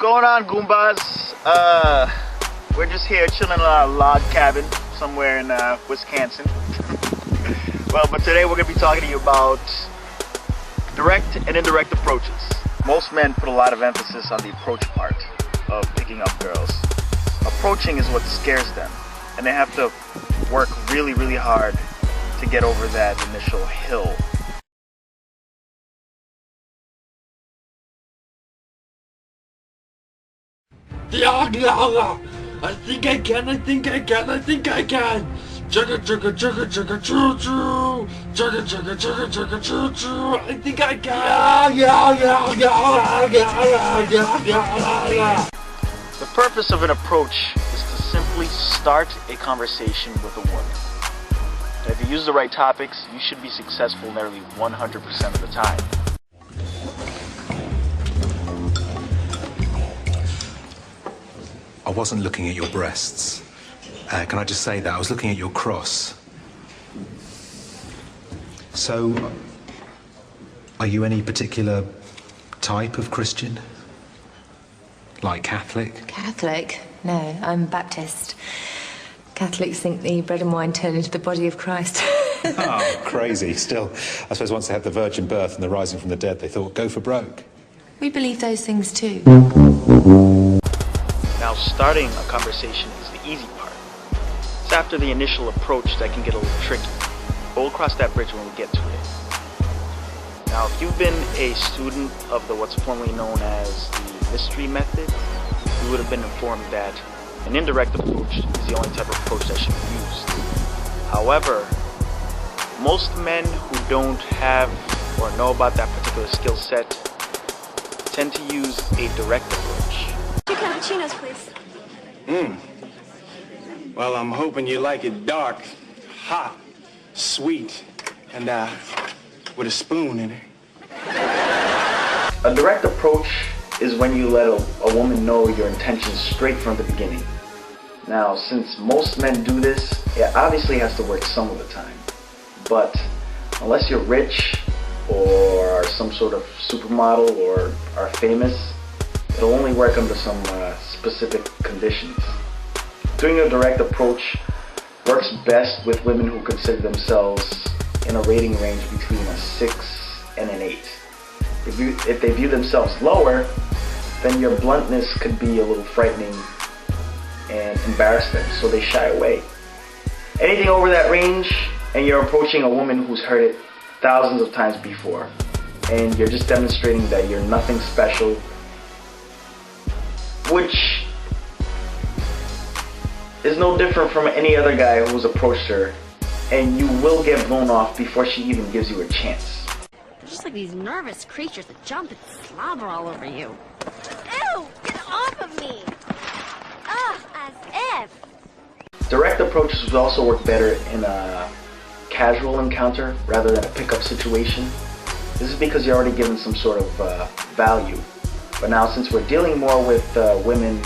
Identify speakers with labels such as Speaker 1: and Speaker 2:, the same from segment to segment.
Speaker 1: going on, Goombas? We're just here chilling in our log cabin somewhere in Wisconsin. Well, but today we're going to be talking to you about direct and indirect approaches. Most men put a lot of emphasis on the approach part of picking up girls. Approaching is what scares them, and they have to work really, really hard to get over that initial hill.
Speaker 2: I think I can. Chugga chugga chugga chugga choo choo. Chugga chugga chugga chugga choo choo. I think I can.
Speaker 1: The purpose of an approach is to simply start a conversation with a woman. And if you use the right topics, you should be successful nearly 100% of the time.
Speaker 3: I wasn't looking at your breasts. Can I just say that? I was looking at your cross. So, are you any particular type of Christian? Like Catholic?
Speaker 4: Catholic? No, I'm Baptist. Catholics think the bread and wine turn into the body of Christ.
Speaker 3: Oh, crazy. Still, I suppose once they had the virgin birth and the rising from the dead, they thought, go for broke.
Speaker 4: We believe those things too.
Speaker 1: Now, starting a conversation is the easy part. It's after the initial approach that can get a little tricky. But we'll cross that bridge when we get to it. Now, if you've been a student of what's formerly known as the mystery method, you would have been informed that an indirect approach is the only type of approach that should be used. However, most men who don't have or know about that particular skill set tend to use a direct approach.
Speaker 5: Two cappuccinos, please.
Speaker 6: Well, I'm hoping you like it dark, hot, sweet, and with a spoon in it.
Speaker 1: A direct approach is when you let a woman know your intentions straight from the beginning. Now, since most men do this, it obviously has to work some of the time. But unless you're rich or are some sort of supermodel or are famous, it'll only work under some specific conditions. Doing a direct approach works best with women who consider themselves in a rating range between a 6 and an 8. If they view themselves lower, then your bluntness could be a little frightening and embarrass them, so they shy away. Anything over that range, and you're approaching a woman who's heard it thousands of times before, and you're just demonstrating that you're nothing special, which is no different from any other guy who's approached her, and you will get blown off before she even gives you a chance.
Speaker 5: They're just like these nervous creatures that jump and slobber all over you. Ew! Get off of me! Ugh, as if!
Speaker 1: Direct approaches would also work better in a casual encounter rather than a pickup situation. This is because you're already given some sort of value. But now, since we're dealing more with women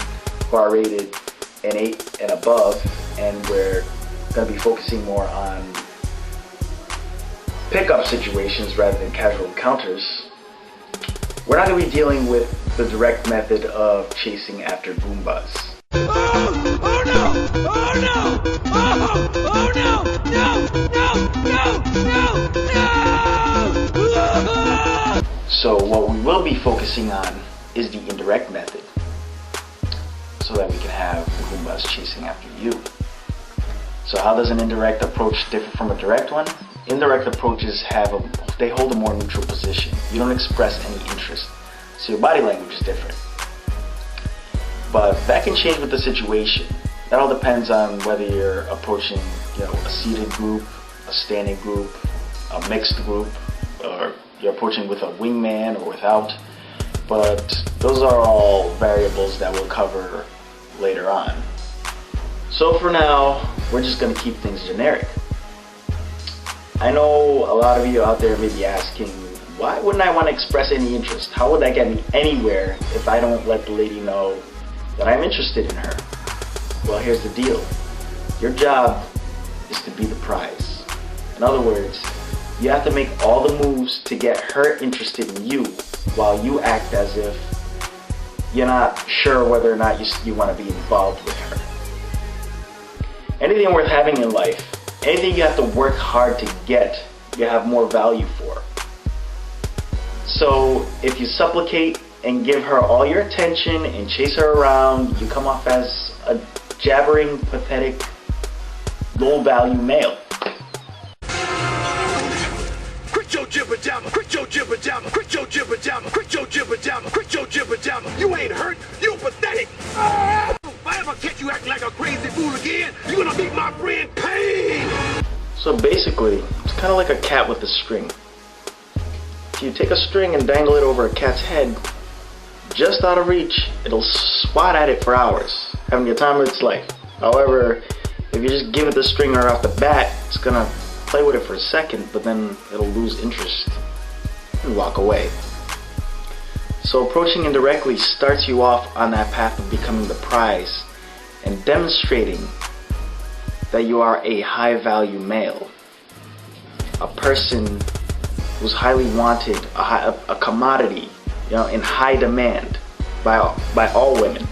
Speaker 1: who are rated an 8 and above, and we're going to be focusing more on pickup situations rather than casual encounters, we're not going to be dealing with the direct method of chasing after Goombas.
Speaker 2: Oh no! Oh no! Oh no! No!
Speaker 1: So what we will be focusing on is the indirect method, so that we can have Goombas chasing after you. So how does an indirect approach differ from a direct one? Indirect approaches they hold a more neutral position. You don't express any interest, so your body language is different. But that can change with the situation. That all depends on whether you're approaching, a seated group, a standing group, a mixed group, or you're approaching with a wingman or without. But those are all variables that we'll cover later on. So for now, we're just going to keep things generic. I know a lot of you out there may be asking, why wouldn't I want to express any interest? How would that get me anywhere if I don't let the lady know that I'm interested in her? Well, here's the deal. Your job is to be the prize. In other words, you have to make all the moves to get her interested in you, while you act as if you're not sure whether or not you want to be involved with her. Anything worth having in life, anything you have to work hard to get, you have more value for. So if you supplicate and give her all your attention and chase her around, you come off as a jabbering, pathetic, low-value male.
Speaker 2: Quit your jibber jabber, quit your jibber jabber, quit your jibber jabber, quit your jibber jabber, quit your jibber jabber. You ain't hurt, you pathetic. If I ever catch you acting like a crazy fool again, you're gonna meet my friend Pain.
Speaker 1: So basically, it's kind of like a cat with a string. If you take a string and dangle it over a cat's head, just out of reach, it'll swat at it for hours, having the time of its life. However, if you just give it the string right off the bat, it's gonna play with it for a second, but then it'll lose interest and walk away. So approaching indirectly starts you off on that path of becoming the prize and demonstrating that you are a high-value male, a person who's highly wanted, a commodity, in high demand by all women.